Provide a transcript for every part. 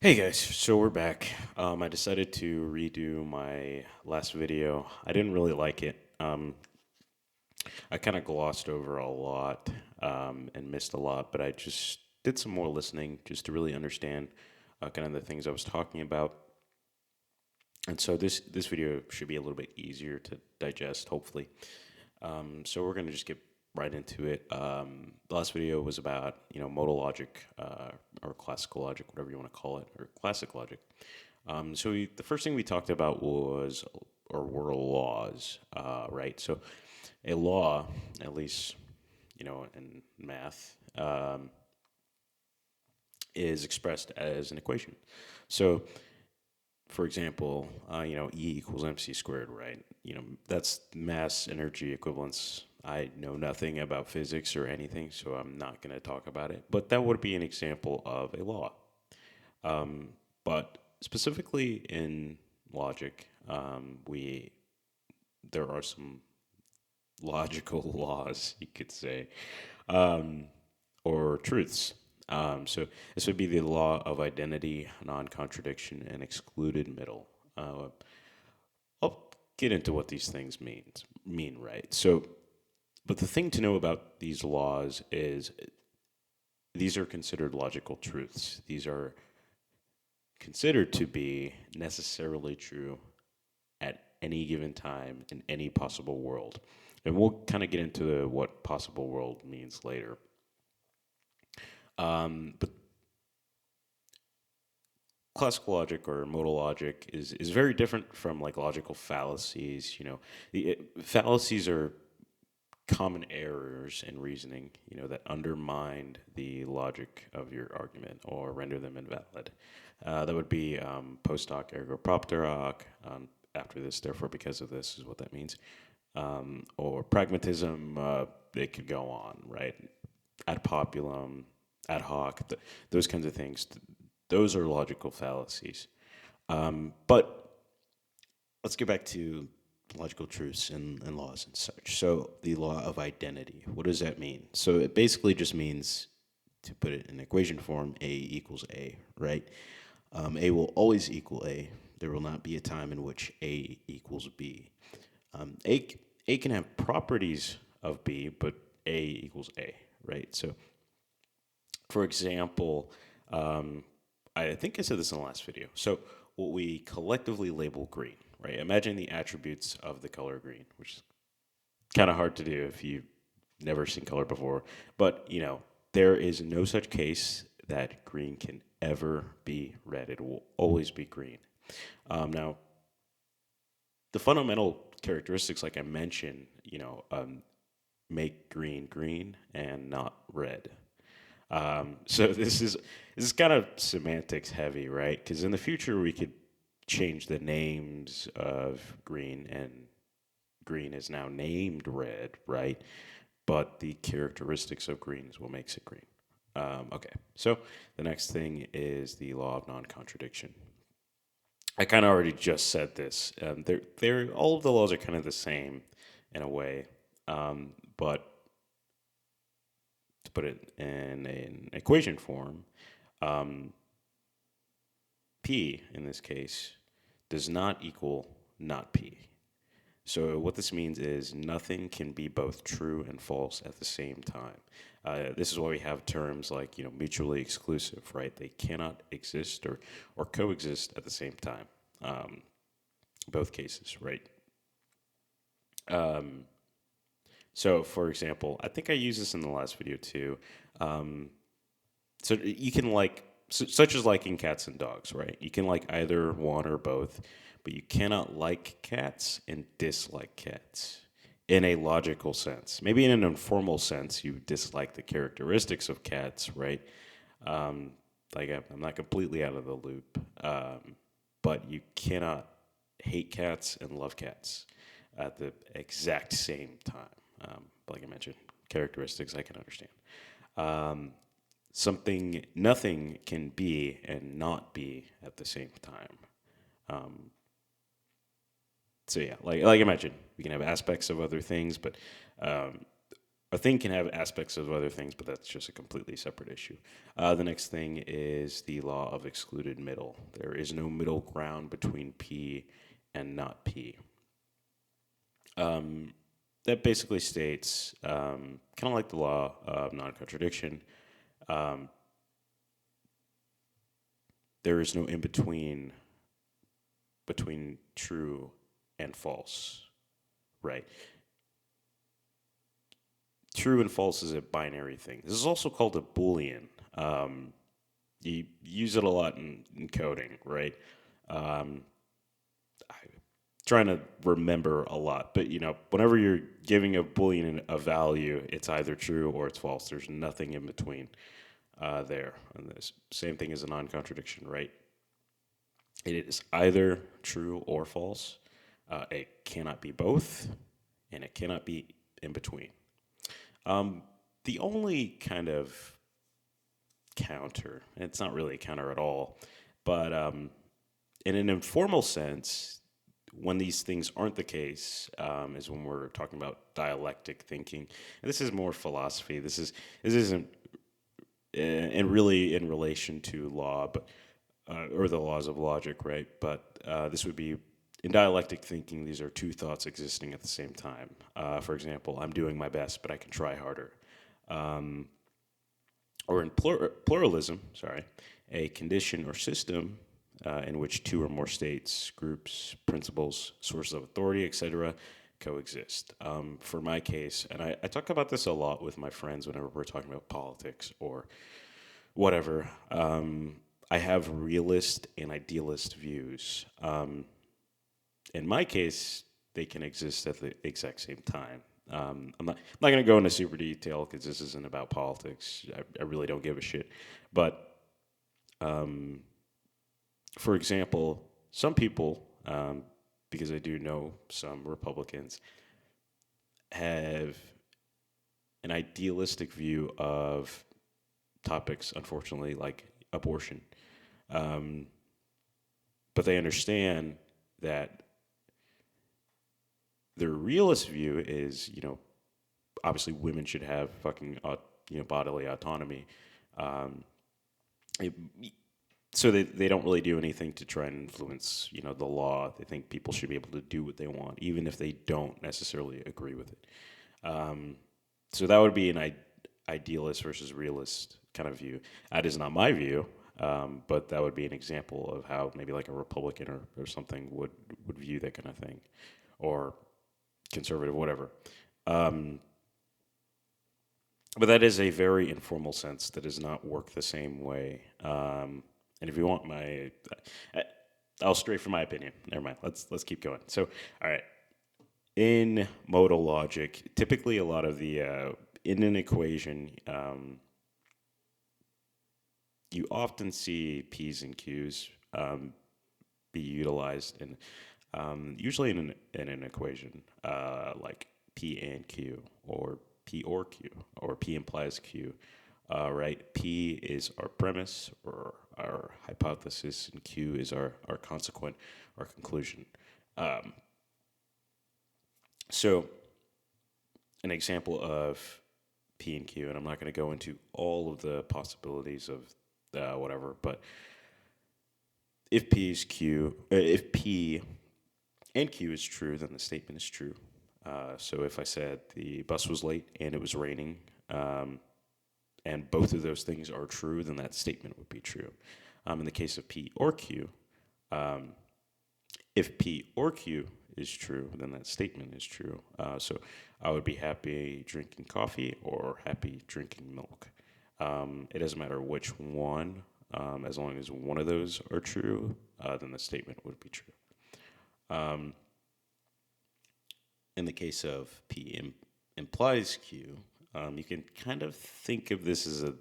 Hey guys, so we're back. I decided to redo my last video. I didn't really like it. I kind of glossed over a lot and missed a lot, but I just did some more listening just to really understand kind of the things I was talking about. And so this video should be a little bit easier to digest, hopefully. So we're gonna just get right into it. The last video was about modal logic or classical logic, whatever you want to call it, or classic logic. The first thing we talked about was or were laws, right? So a law, at least in math, is expressed as an equation. So for example, E equals mc squared, right? That's mass energy equivalence. I know nothing about physics or anything, so I'm not going to talk about it. But that would be an example of a law. But specifically in logic, we there are some logical laws, you could say, um, or truths. So this would be the law of identity, non-contradiction, and excluded middle. I'll get into what these things mean, right? So, but the thing to know about these laws is these are considered logical truths. These are considered to be necessarily true at any given time in any possible world. And we'll kind of get into what possible world means later. But classical logic or modal logic is very different from like logical fallacies. Fallacies are common errors in reasoning, that undermine the logic of your argument or render them invalid. That would be post hoc ergo propter hoc. After this, therefore, because of this, is what that means. Or pragmatism. It could go on, right? Ad populum, ad hoc, those kinds of things. Those are logical fallacies. But let's get back to logical truths and laws and such. So, the law of identity, what does that mean? So, it basically just means, to put it in equation form, A equals A, right? A will always equal A. There will not be a time in which A equals B. A, A can have properties of B, but A equals A, right? So, for example, I think I said this in the last video. So, what we collectively label green, right? Imagine the attributes of the color green, which is kind of hard to do if you've never seen color before. But, there is no such case that green can ever be red. It will always be green. Now, the fundamental characteristics, like I mentioned, make green green and not red. So this is kind of semantics heavy, right? Because in the future we could change the names of green, and green is now named red, right? But the characteristics of green is what makes it green. Okay, so the next thing is the law of non-contradiction. I kind of already just said this. They're all of the laws are kind of the same in a way, but to put it in an equation form, um, P in this case does not equal not P. So what this means is nothing can be both true and false at the same time. This is why we have terms like mutually exclusive, right? They cannot exist or coexist at the same time. Both cases, right? Um, so for example, I think I used this in the last video too. Um, so you can such as liking cats and dogs, right? You can like either one or both, but you cannot like cats and dislike cats in a logical sense. Maybe in an informal sense, you dislike the characteristics of cats, right? Um, I'm not completely out of the loop, but you cannot hate cats and love cats at the exact same time. Like I mentioned, characteristics I can understand. Um, nothing can be and not be at the same time. Um, so yeah, like I mentioned, we can have aspects of other things, but um, a thing can have aspects of other things, but that's just a completely separate issue. The next thing is the law of excluded middle. There is no middle ground between P and not P. That basically states, kind of like the law of non contradiction, um, there is no in between true and false, right? True and false is a binary thing. This is also called a Boolean. You use it a lot in coding, right? Um, Trying to remember a lot, but whenever you're giving a Boolean a value, it's either true or it's false. There's nothing in between there. And the same thing as a non-contradiction, right? It is either true or false. It cannot be both, and it cannot be in between. Um, the only kind of counter, and it's not really a counter at all, but in an informal sense, when these things aren't the case, is when we're talking about dialectic thinking. And this is more philosophy. This isn't and really in relation to law, but or the laws of logic, right? But this would be in dialectic thinking. These are two thoughts existing at the same time. For example, I'm doing my best, but I can try harder. Um, or in pluralism, sorry, a condition or system in which two or more states, groups, principles, sources of authority, etc., coexist. For my case, and I talk about this a lot with my friends whenever we're talking about politics or whatever. I have realist and idealist views. In my case, they can exist at the exact same time. I'm not going to go into super detail because this isn't about politics. I really don't give a shit. But um, for example, some people, because I do know some Republicans, have an idealistic view of topics, unfortunately, like abortion. Um, but they understand that their realist view is, obviously women should have fucking, bodily autonomy. Um, it, so they don't really do anything to try and influence, the law. They think people should be able to do what they want, even if they don't necessarily agree with it. Um, so that would be an idealist versus realist kind of view. That is not my view, but that would be an example of how maybe like a Republican or something would view that kind of thing, or conservative, whatever. Um, but that is a very informal sense that does not work the same way. And if you want I- I'll stray from my opinion. Never mind. Let's keep going. So, all right. In modal logic, typically a lot of the in an equation, you often see p's and q's be utilized in usually in an equation like p and q or p or q or p implies q. Right, p is our premise or our hypothesis, and q is our consequent, our conclusion. Um, so an example of P and Q, and I'm not going to go into all of the possibilities of whatever, but if P and Q is true, then the statement is true. So if I said the bus was late and it was raining, and both of those things are true, then that statement would be true. In the case of P or Q, um, if P or Q is true, then that statement is true. So I would be happy drinking coffee or happy drinking milk. It doesn't matter which one, as long as one of those are true, then the statement would be true. Um, in the case of implies Q, you can kind of think of this as a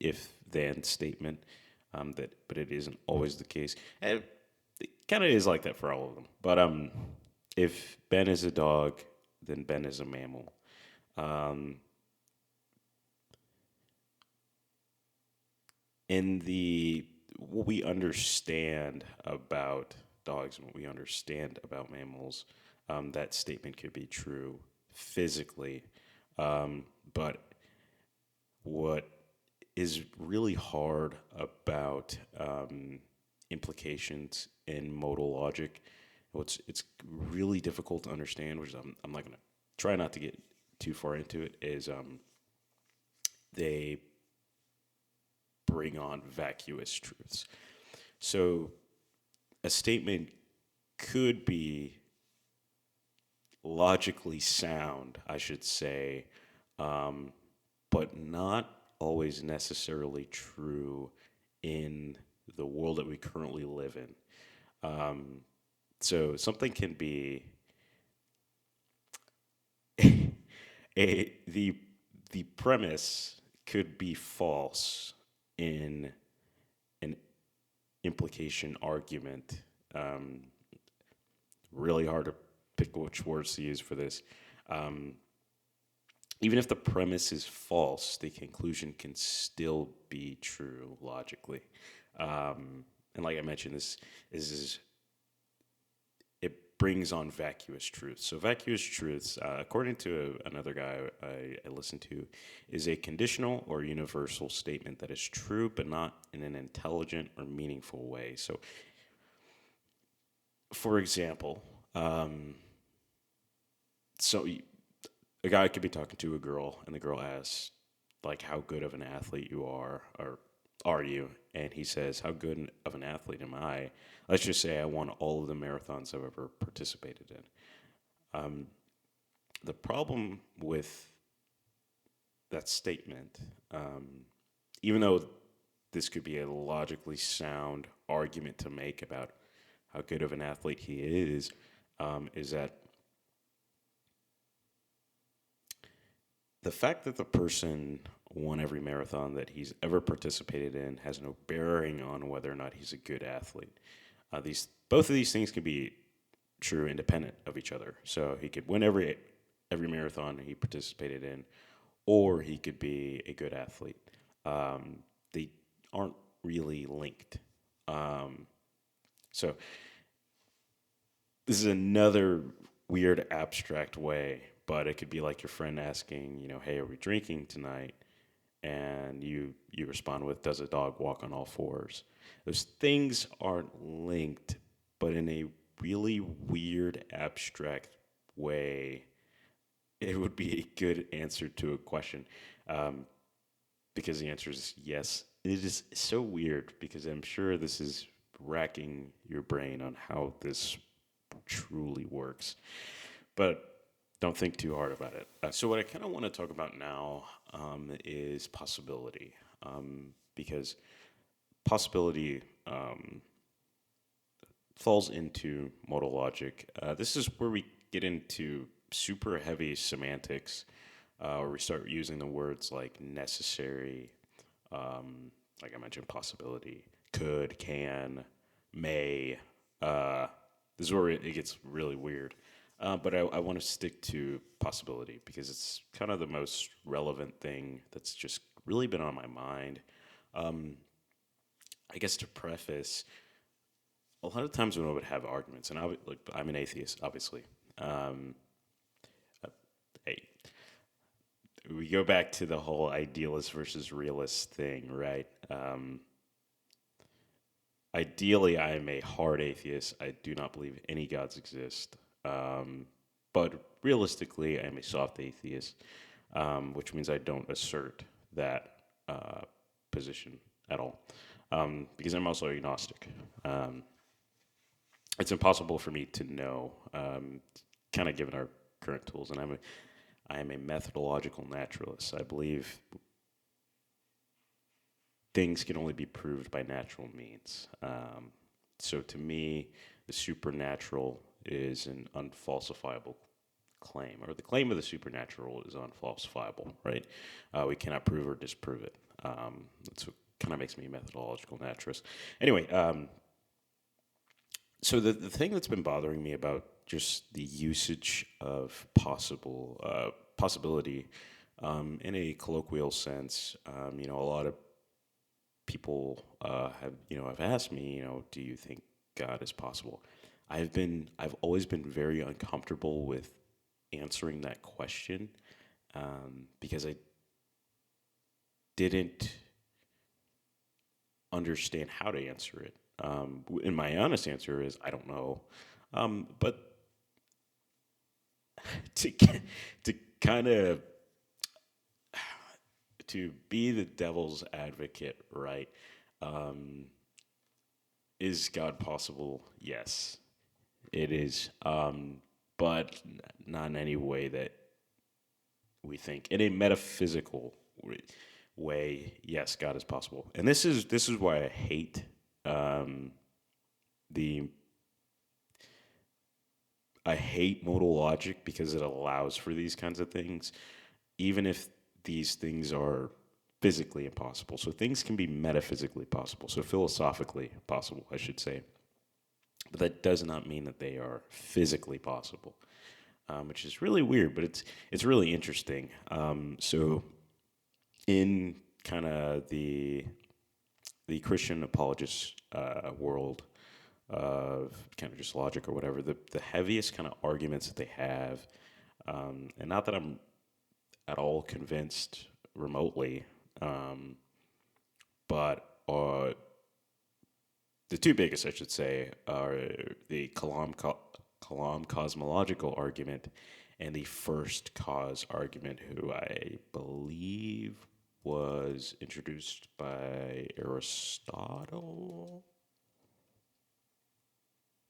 if-then statement, but it isn't always the case. And it kind of is like that for all of them. But if Ben is a dog, then Ben is a mammal. Um, in the what we understand about dogs and what we understand about mammals, that statement could be true physically. But what is really hard about implications in modal logic, what's it's really difficult to understand, which I'm not going to try not to get too far into it, is they bring on vacuous truths. So a statement could be logically sound, I should say, um, but not always necessarily true in the world that we currently live in. So something can be the premise could be false in an implication argument. Um, Really hard to pick which words to use for this. Um, Even if the premise is false, the conclusion can still be true logically. And like I mentioned, this is it brings on vacuous truths. So vacuous truths, according to another guy I listened to, is a conditional or universal statement that is true, but not in an intelligent or meaningful way. So, for example, um, so a guy could be talking to a girl, and the girl asks, like, how good of an athlete you are, or are you? And he says, how good of an athlete am I? Let's just say I won all of the marathons I've ever participated in. Um, the problem with that statement, um, even though this could be a logically sound argument to make about how good of an athlete he is that the fact that the person won every marathon that he's ever participated in has no bearing on whether or not he's a good athlete. These both of these things can be true independent of each other. So he could win every marathon he participated in, or he could be a good athlete. They aren't really linked. Um, so this is another weird abstract way, but it could be like your friend asking, hey, are we drinking tonight? And you respond with, does a dog walk on all fours? Those things aren't linked, but in a really weird abstract way, it would be a good answer to a question, um, because the answer is yes. It is so weird because I'm sure this is racking your brain on how this truly works. But don't think too hard about it. So, what I kind of want to talk about now is possibility, because possibility falls into modal logic. This is where we get into super heavy semantics, where we start using the words like necessary, like I mentioned, possibility, could, can, may. Uh, this is where it gets really weird. But I want to stick to possibility because it's kind of the most relevant thing that's just really been on my mind. Um, I guess to preface, a lot of times when I would have arguments, and I'm an atheist, obviously. Um, hey, we go back to the whole idealist versus realist thing, right? Ideally, I am a hard atheist. I do not believe any gods exist. But realistically, I am a soft atheist, which means I don't assert that position at all, because I'm also agnostic. Um, it's impossible for me to know, kind of given our current tools, and I am a methodological naturalist. I believe things can only be proved by natural means. So to me, the supernatural is an unfalsifiable claim, or the claim of the supernatural is unfalsifiable, right? We cannot prove or disprove it. That's what kind of makes me a methodological naturalist. Anyway, so the thing that's been bothering me about just the usage of possibility in a colloquial sense, a lot of people have asked me, do you think God is possible? I've always been very uncomfortable with answering that question, because I didn't understand how to answer it. And my honest answer is I don't know. But to to kind of to be the devil's advocate, right? Um, is God possible? Yes, it is. But not in any way that we think. In a metaphysical way, yes, God is possible. And this is why I hate um, the I hate modal logic because it allows for these kinds of things, even if these things are physically impossible. So things can be metaphysically possible, so philosophically possible, I should say. But that does not mean that they are physically possible, which is really weird, but it's really interesting. So in kind of the Christian apologist world of kind of just logic or whatever, the heaviest kind of arguments that they have, and not that I'm at all convinced remotely, um, but the two biggest, I should say, are the Kalam cosmological argument and the first cause argument, who I believe was introduced by Aristotle.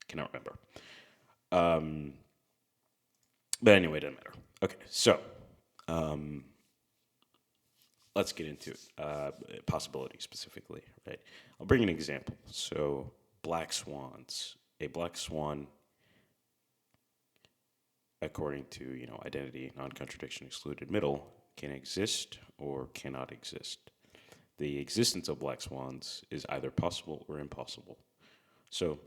I cannot remember. Um, but anyway, it doesn't matter. Okay, so um, let's get into it. Possibility specifically, right? I'll bring an example. So, black swans. A black swan, according to identity, non-contradiction, excluded middle, can exist or cannot exist. The existence of black swans is either possible or impossible. So,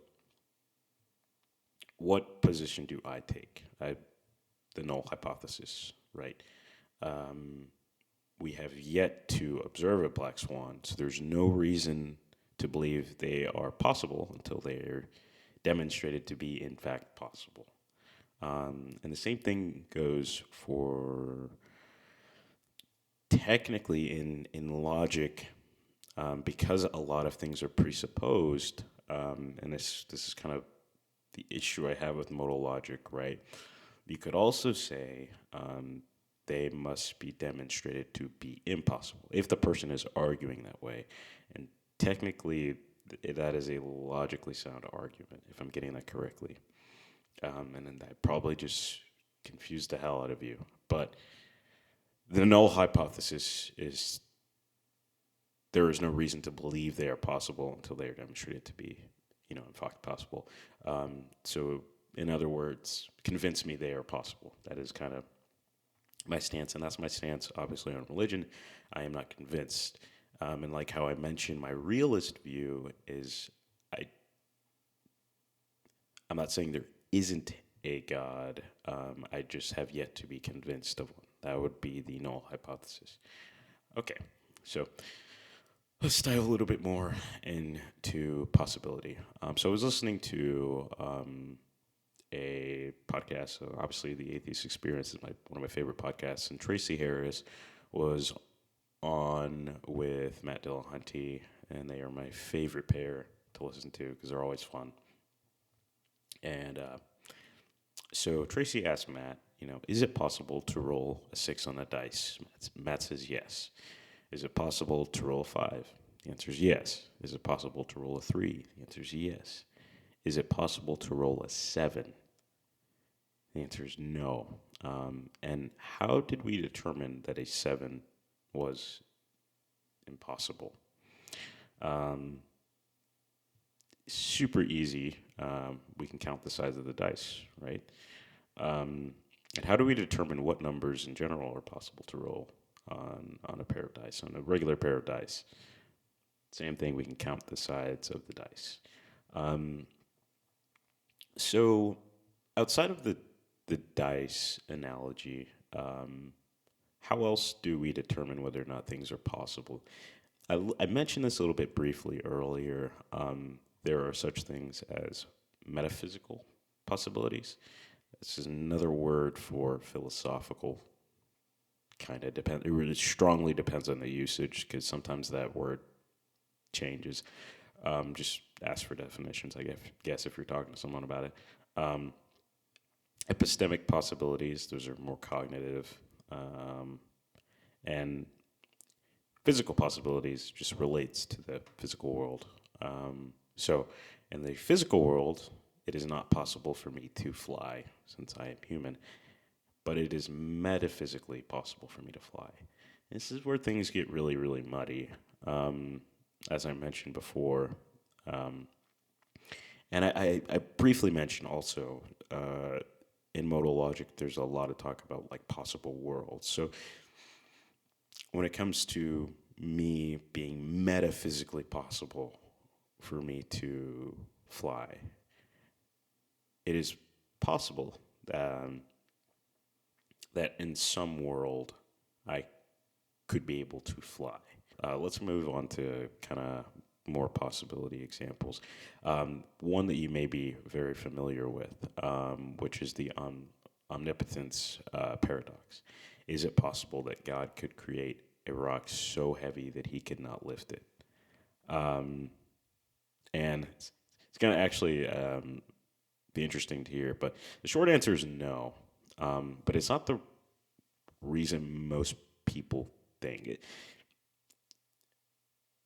what position do I take? The null hypothesis, right? Um, we have yet to observe a black swan, so there's no reason to believe they are possible until they are demonstrated to be, in fact, possible. And the same thing goes for technically in logic, because a lot of things are presupposed, and this is kind of the issue I have with modal logic, right? You could also say they must be demonstrated to be impossible if the person is arguing that way. And technically, that is a logically sound argument, if I'm getting that correctly. And then that probably just confused the hell out of you. But the null hypothesis is there is no reason to believe they are possible until they are demonstrated to be, in fact, possible. So, in other words, convince me they are possible. That is kind of my stance, and that's my stance, obviously, on religion. I am not convinced. And like how I mentioned, my realist view is I, I'm not saying there isn't a God. I just have yet to be convinced of one. That would be the null hypothesis. Okay, so let's dive a little bit more into possibility. So I was listening to a podcast. So obviously, the Atheist Experience is one of my favorite podcasts, and Tracy Harris was on with Matt Dillahunty, and they are my favorite pair to listen to because they're always fun. And so Tracy asked Matt, is it possible to roll a 6 on the dice? Matt says yes. Is it possible to roll a 5? The answer is yes. Is it possible to roll a 3? The answer is yes. Is it possible to roll a 7? The answer is no. And how did we determine that a 7 was impossible? Um, Super easy. We can count the size of the dice, right? And how do we determine what numbers in general are possible to roll on a pair of dice, on a regular pair of dice? Same thing, we can count the sides of the dice. Um, so, outside of the dice analogy, how else do we determine whether or not things are possible? I mentioned this a little bit briefly earlier. There are such things as metaphysical possibilities. This is another word for philosophical kind of depends. It really strongly depends on the usage because sometimes that word changes. Just ask for definitions, I guess, if you're talking to someone about it. Um, Epistemic possibilities, those are more cognitive. Um, and physical possibilities just relates to the physical world. So, in the physical world, it is not possible for me to fly since I am human, but it is metaphysically possible for me to fly. This is where things get really, really muddy. Um, as I mentioned before, um, and I briefly mentioned also in modal logic, there's a lot of talk about like possible worlds. So when it comes to me being metaphysically possible for me to fly, it is possible that in some world I could be able to fly. Let's move on to kind of more possibility examples. One that you may be very familiar with, which is the omnipotence paradox. Is it possible that God could create a rock so heavy that he could not lift it? Um, and it's going to actually be interesting to hear, but the short answer is no. But it's not the reason most people think it.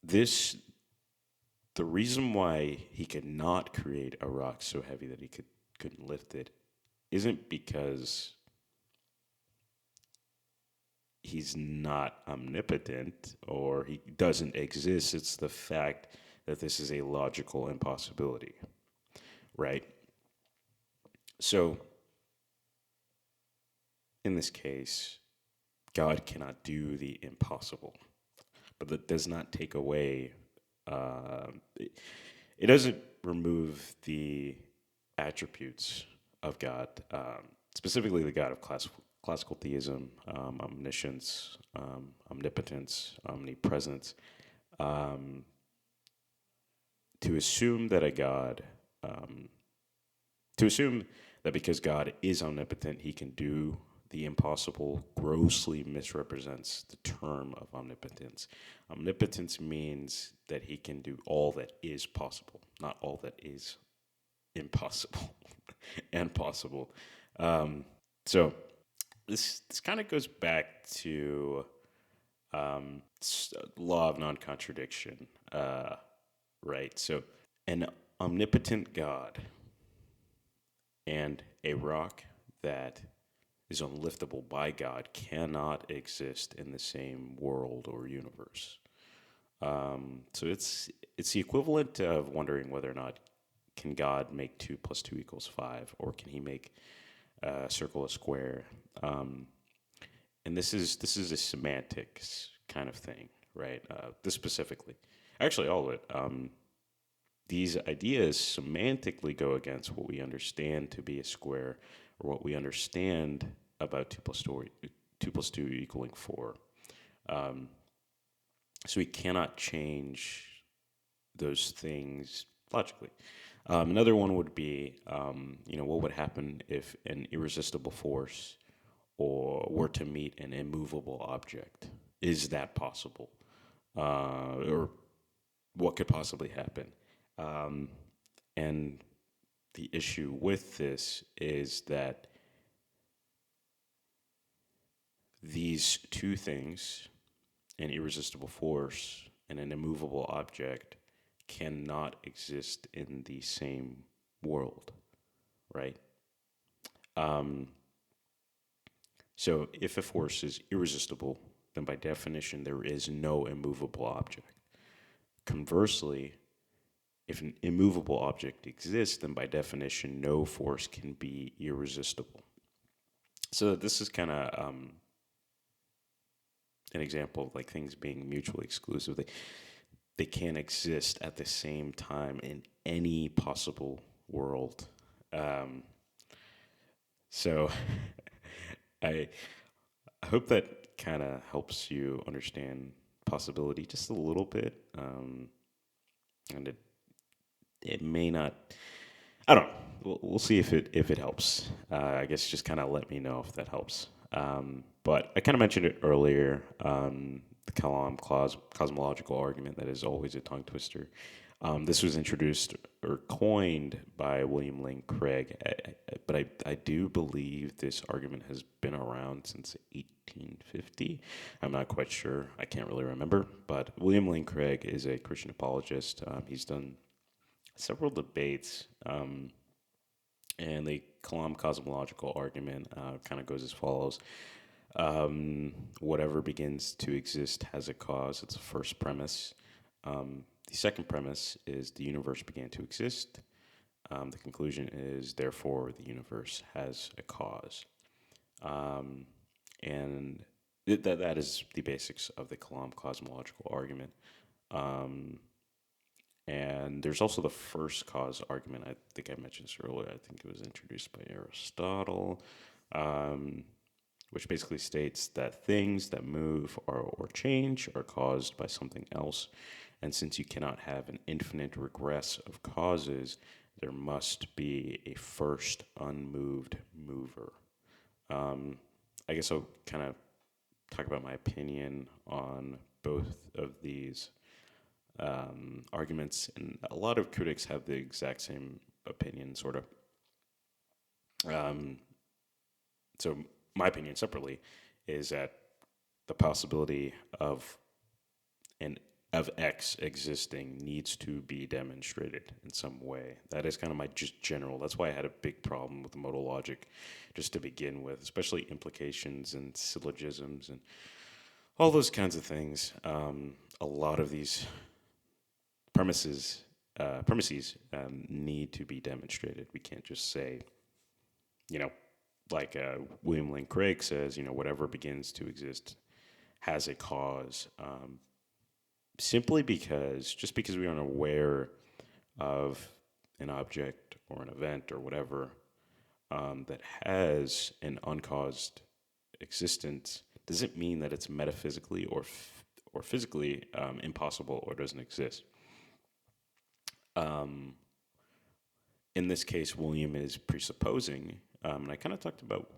This the reason why he could not create a rock so heavy that he couldn't lift it isn't because he's not omnipotent or he doesn't exist. It's the fact that this is a logical impossibility, right? So in this case, God cannot do the impossible, but that does not take away. It doesn't remove the attributes of God, specifically the God of classical theism, omniscience, omnipotence, omnipresence. Um, to assume that a God, um, to assume that because God is omnipotent, he can do the impossible grossly misrepresents the term of omnipotence. Omnipotence means that he can do all that is possible, not all that is impossible and possible. So this kind of goes back to law of non-contradiction, right? So an omnipotent God and a rock that is unliftable by God cannot exist in the same world or universe. So it's the equivalent of wondering whether or not can God make 2 + 2 = 5, or can he make a circle a square? And this is a semantics kind of thing, right? This specifically, actually, all of it. These ideas semantically go against what we understand to be a square, or what we understand about 2 + 2 = 4. So we cannot change those things logically. Another one would be, what would happen if an irresistible force or were to meet an immovable object? Is that possible? Or what could possibly happen? And the issue with this is that these two things, an irresistible force and an immovable object, cannot exist in the same world, right? So if a force is irresistible, then by definition there is no immovable object. Conversely, if an immovable object exists, then by definition no force can be irresistible. So this is kind of an example of like things being mutually exclusive. They can't exist at the same time in any possible world. Um, so I hope that kind of helps you understand possibility just a little bit. And it may not. I don't know. We'll see if it helps. I guess just kind of let me know if that helps. But But I kind of mentioned it earlier. The Kalam cosmological argument that is always a tongue twister. This was introduced or coined by William Lane Craig, but I do believe this argument has been around since 1850. I'm not quite sure. I can't really remember. But William Lane Craig is a Christian apologist. He's done several debates, and the Kalam cosmological argument kind of goes as follows. Whatever begins to exist has a cause. It's the first premise. The second premise is the universe began to exist. The conclusion is, therefore, the universe has a cause. And that is the basics of the Kalam cosmological argument. And there's also the first cause argument. I think I mentioned this earlier. I think it was introduced by Aristotle, which basically states that things that move or change are caused by something else. And since you cannot have an infinite regress of causes, there must be a first unmoved mover. I guess I'll kind of talk about my opinion on both of these arguments, and a lot of critics have the exact same opinion, sort of. So my opinion, separately, is that the possibility of an of X existing needs to be demonstrated in some way. That is kind of my just general. That's why I had a big problem with modal logic, just to begin with, especially implications and syllogisms and all those kinds of things. A lot of these premises need to be demonstrated. We can't just say, you know, like William Lane Craig says, whatever begins to exist has a cause. Simply just because we aren't aware of an object or an event or whatever that has an uncaused existence, doesn't mean that it's metaphysically or physically impossible or doesn't exist. In this case, William is presupposing, and I kind of talked about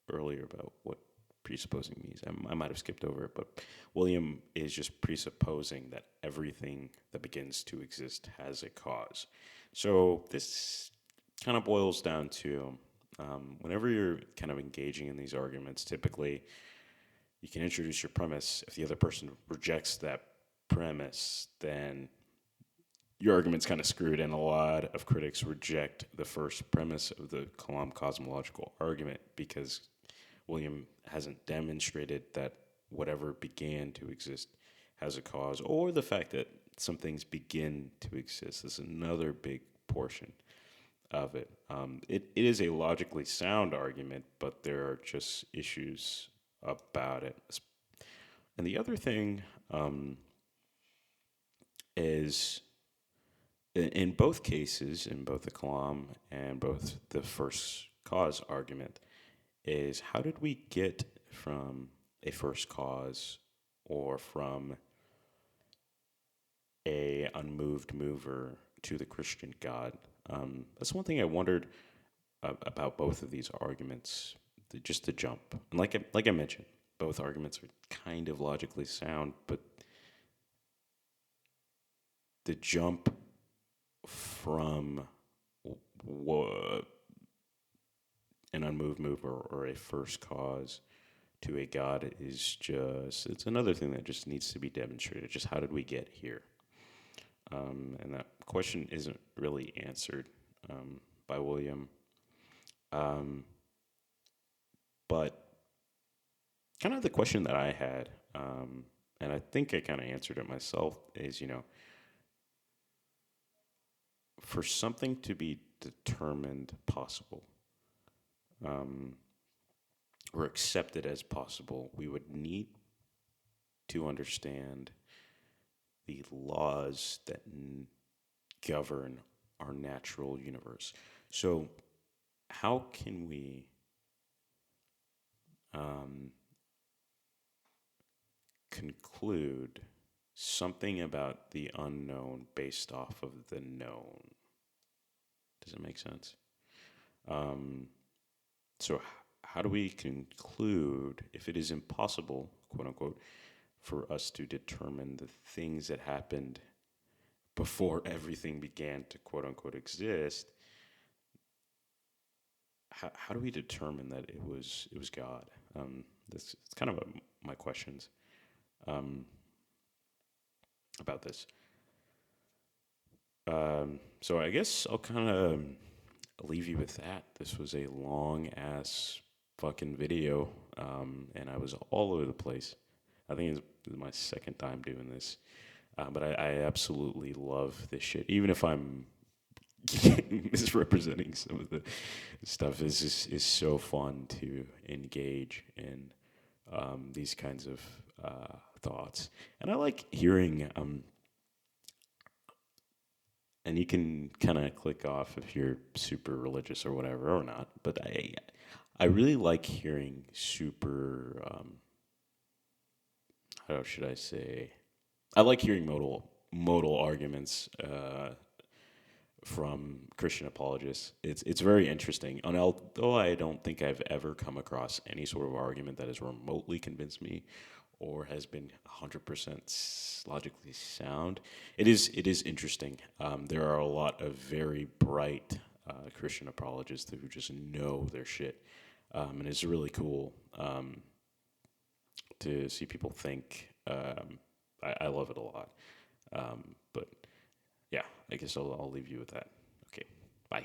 earlier about what presupposing means. I might have skipped over it, but William is just presupposing that everything that begins to exist has a cause. So this kind of boils down to whenever you're kind of engaging in these arguments, typically you can introduce your premise. If the other person rejects that premise, then your argument's kind of screwed, and a lot of critics reject the first premise of the Kalam cosmological argument because William hasn't demonstrated that whatever began to exist has a cause, or the fact that some things begin to exist is another big portion of it. It is a logically sound argument, but there are just issues about it. And the other thing is, in both cases, in both the Kalam and both the first cause argument, is how did we get from a first cause or from a unmoved mover to the Christian God? That's one thing I wondered about both of these arguments. Just the jump, and like I mentioned, both arguments are kind of logically sound, but the jump from an unmoved mover or a first cause to a God is it's another thing that just needs to be demonstrated. Just how did we get here? And that question isn't really answered by William. But kind of the question that I had, and I think I kind of answered it myself, is, for something to be determined possible, or accepted as possible, we would need to understand the laws that govern our natural universe. So, how can we conclude something about the unknown based off of the known? Does it make sense? So, how do we conclude if it is impossible, quote unquote, for us to determine the things that happened before everything began to quote unquote exist? How do we determine that it was God? This it's kind of my questions um, about this. So I guess I'll kind of leave you with that. This was a long ass fucking video, and I was all over the place. I think it's my second time doing this, but I absolutely love this shit. Even if I'm misrepresenting some of the stuff, is so fun to engage in these kinds of thoughts, and I like hearing. And you can kind of click off if you're super religious or whatever or not. But I really like hearing super. How should I say? I like hearing modal arguments from Christian apologists. It's very interesting. And although I don't think I've ever come across any sort of argument that has remotely convinced me or has been 100% logically sound, it is interesting. There are a lot of very bright Christian apologists who just know their shit, and it's really cool to see people think. I love it a lot. But yeah, I guess I'll leave you with that. Okay, bye.